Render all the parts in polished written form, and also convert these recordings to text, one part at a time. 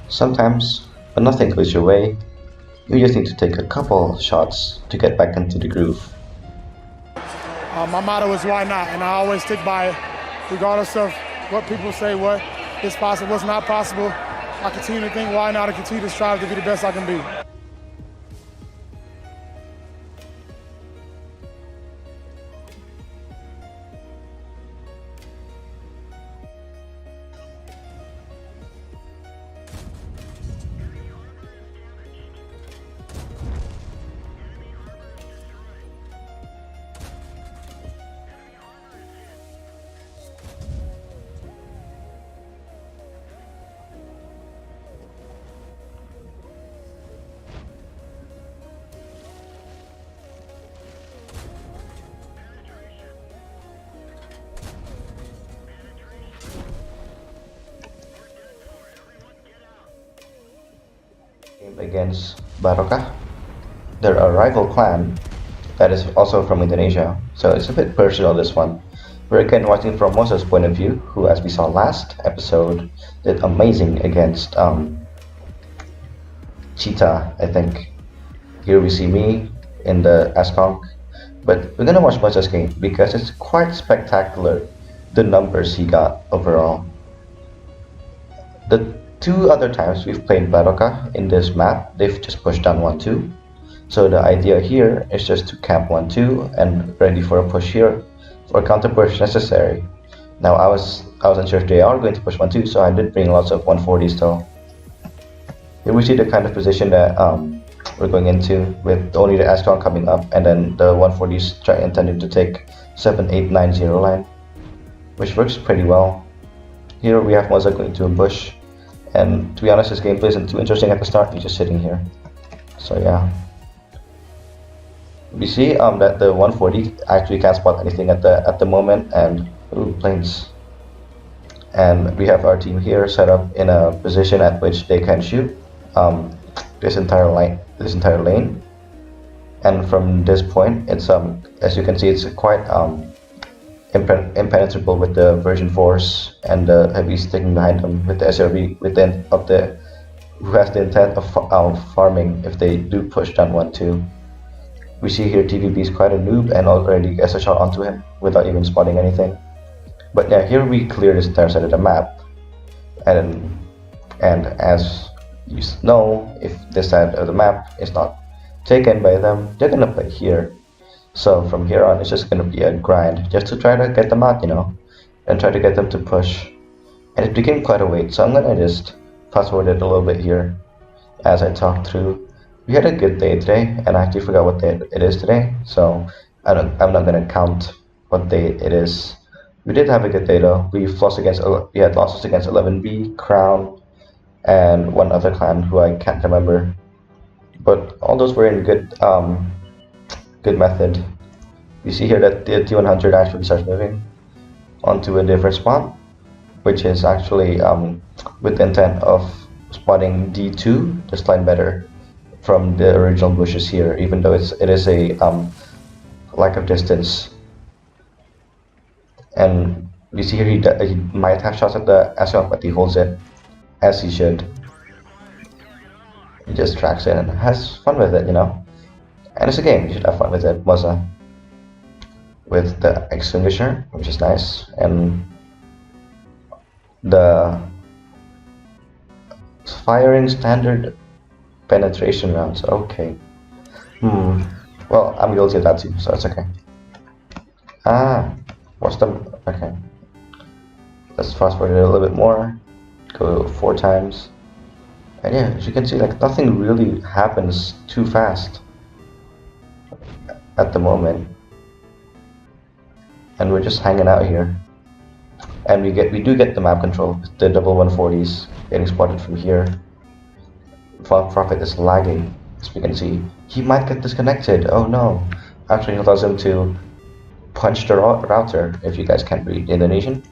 Sometimes, when nothing goes your way, you just need to take a couple shots to get back into the groove. My motto is why not, and I always stick by it, regardless of what people say, what is possible, what's not possible. I continue to think why not and continue to strive to be the best I can be. Against Barokah. They're a rival clan that is also from Indonesia, so it's a bit personal, this one. We're again watching from Moza's point of view, who, as we saw last episode, did amazing against Cheetah, I think. Here we see me in the Askonk, but we're gonna watch Moza's game because it's quite spectacular, the numbers he got overall. The two other times we've played Barokah in this map, they've just pushed down 1-2. So the idea here is just to camp 1-2 and ready for a push here, for a counter push necessary. Now I wasn't sure if they are going to push 1-2, so I did bring lots of 140s though. Here we see the kind of position that we're going into, with only the Ascon coming up and then the 140s intending to take 7-8-9-0 line, which works pretty well. Here we have Moza going to a bush, and to be honest, his gameplay isn't too interesting at the start. He's just sitting here. So yeah, we see that the 140 actually can't spot anything at the moment, and ooh, planes. And we have our team here set up in a position at which they can shoot this entire lane. And from this point, it's as you can see, it's quite impenetrable with the version force and the heavy sticking behind them with the SRB who has the intent of farming if they do push down 1-2. We see here TVBee is quite a noob and already gets a shot onto him without even spotting anything. But yeah, here we clear this entire side of the map, and as you know, if this side of the map is not taken by them, they're gonna play here. So from here on, it's just going to be a grind, just to try to get them out, and try to get them to push. And it became quite a wait, so I'm going to just fast forward it a little bit here as I talk through. We had a good day today, and I actually forgot what day it is today, so I'm not going to count what day it is. We did have a good day though. We had losses against 11B, Crown, and one other clan who I can't remember. But all those were in good method. You see here that the T100 actually starts moving onto a different spot, which is actually with the intent of spotting D2, just line better from the original bushes here, even though it is a lack of distance. And you see here he might have shots at the Ascon, but he holds it as he should. He just tracks in and has fun with it, And it's a game, you should have fun with it. Moza with the extinguisher, which is nice, and the firing standard penetration rounds. Okay. Well, I'm guilty of that too, so it's okay. Okay. Let's fast forward it a little bit more. Go 4 times. And yeah, as you can see, like nothing really happens too fast at the moment, and we're just hanging out here. And we do get the map control with the double 140s getting spotted from here. Prophet is lagging, as we can see. He might get disconnected. Oh no! Actually, he allows him to punch the router. If you guys can't read Indonesian,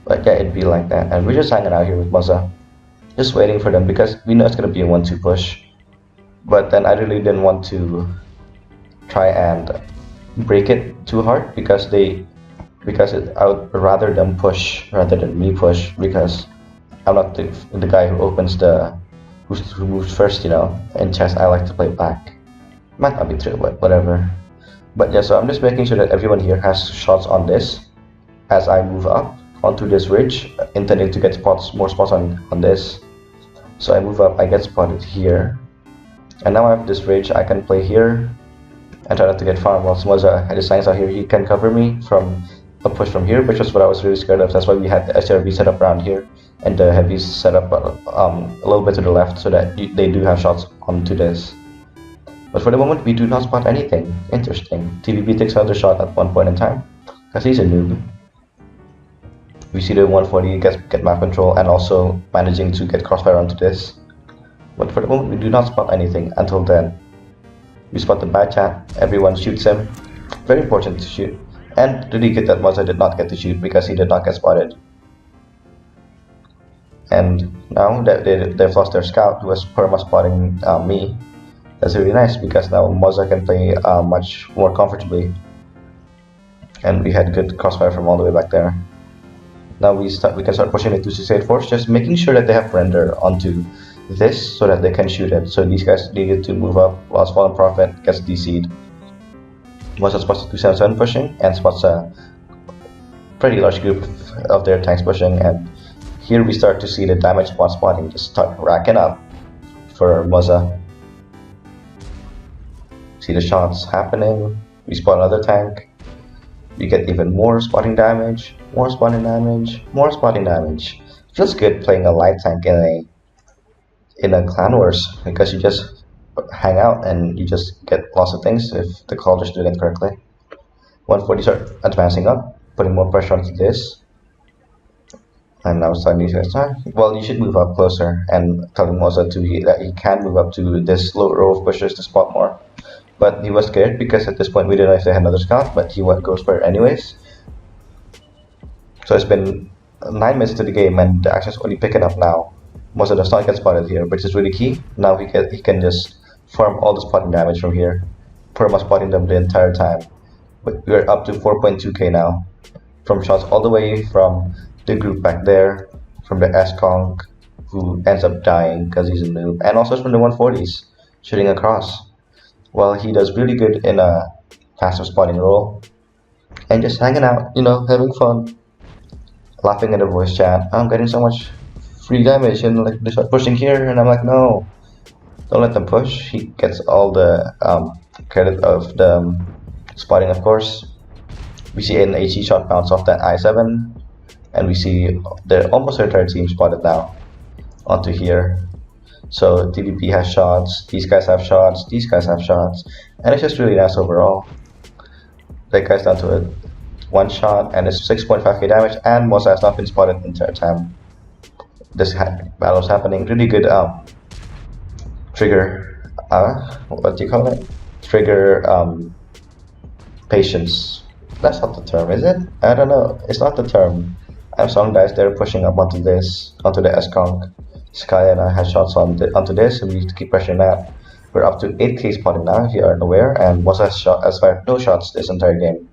but yeah, it'd be like that. And we're just hanging out here with Moza, just waiting for them because we know it's gonna be a 1-2 push. But then I really didn't want to try and break it too hard I would rather them push rather than me push, because I'm not the guy who opens who moves first, you know. In chess, I like to play back. Might not be true, but whatever. But yeah, so I'm just making sure that everyone here has shots on this as I move up onto this ridge, intending to get more spots on this. So I move up, I get spotted here. And now I have this ridge, I can play here and try not to get farmed. While Moza had his signs out here, he can cover me from a push from here, which was what I was really scared of. That's why we had the SRB set up around here and the heavies set up a little bit to the left so that they do have shots onto this. But for the moment, we do not spot anything. Interesting. TVBee takes another shot at one point in time, because he's a noob. We see the 140 get map control and also managing to get crossfire onto this. But for the moment, we do not spot anything until then. We spot the bad chat, everyone shoots him. Very important to shoot. And really good that Moza did not get to shoot because he did not get spotted. And now that they've lost their scout who was perma spotting me, that's really nice because now Moza can play much more comfortably. And we had good crossfire from all the way back there. Now we can start pushing it to 6-8 force, just making sure that they have render onto this so that they can shoot it. So these guys needed to move up while Fallen Prophet gets DC'd. Moza spots 277 pushing and spots a pretty large group of their tanks pushing, and here we start to see the damage spotting just start racking up for Moza. See the shots happening. We spot another tank. We get even more spotting damage, more spotting damage, more spotting damage. Feels good playing a light tank in a clan wars because you just hang out and you just get lots of things if the call just did it correctly. 140 start advancing up, putting more pressure onto this. And now suddenly he says, well, you should move up closer, and telling Moza that he can move up to this low row of bushes to spot more. But he was scared because at this point we didn't know if they had another scout, but he goes for it anyways. So it's been 9 minutes to the game and the action's only picking up now. Moza does not get spotted here, which is really key. Now he can just farm all the spotting damage from here. Perma spotting them the entire time. But we're up to 4.2k now. From shots all the way from the group back there, from the S-Conk, who ends up dying because he's a noob, and also from the 140s, shooting across. Well, he does really good in a passive spotting role, and just hanging out, you know, having fun, laughing in the voice chat. I'm getting so much free damage, and like they start pushing here, and I'm like, no, don't let them push. He gets all the credit of the spotting, of course. We see an HE shot bounce off that I7, and we see almost their entire team spotted now onto here. So TVBee has shots, these guys have shots, these guys have shots, and it's just really nice overall. That guy's down to a 1 shot, and it's 6.5k damage, and Moza has not been spotted the entire time. This battle's happening. Really good trigger, what do you call it? Trigger patience. That's not the term, is it? I don't know. It's not the term. I have some guys there pushing up onto the S-Conk. Sky and I have shots onto this, and we need to keep pressuring that. We're up to 8k spotting now, if you aren't aware, and Moza has fired no shots this entire game.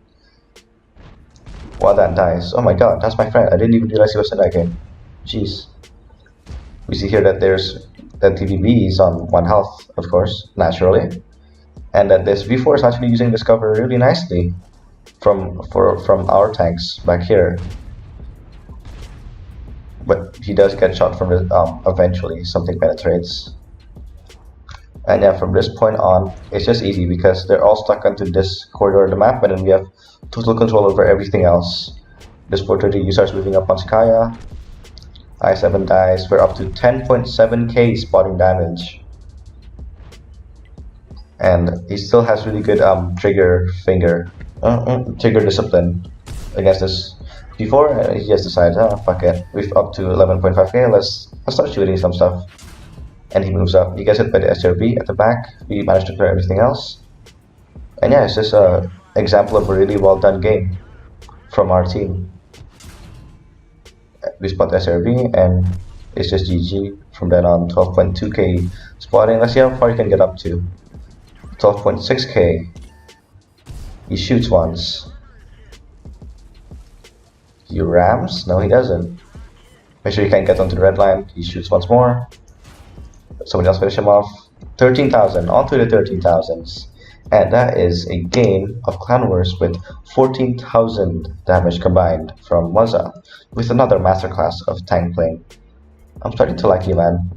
While that dies. Oh my god, that's my friend. I didn't even realize he was in that game. Jeez. We see here that that TVBee is on 1 health, of course, naturally. And that this V4 is actually using this cover really nicely from our tanks back here. But he does get shot from the eventually something penetrates. And yeah, from this point on, it's just easy because they're all stuck onto this corridor of the map, and then we have total control over everything else. This 430 starts moving up on Skaya. I7 dies. We're up to 10.7k spotting damage. And he still has really good trigger discipline against this. Before he just decides, fuck it, we're up to 11.5k, let's start shooting some stuff. And he moves up. He gets hit by the SRB at the back. We managed to clear everything else. And yeah, it's just an example of a really well done game from our team. We spot the SRB and it's just GG. From then on, 12.2k spotting. Let's see how far he can get up to. 12.6k. He shoots once. He rams? No, he doesn't. Make sure you can't get onto the red line. He shoots once more. Somebody else finish him off. 13,000, all through the 13,000s. And that is a game of Clan Wars with 14,000 damage combined from Moza, with another masterclass of tank playing. I'm starting to like you, man.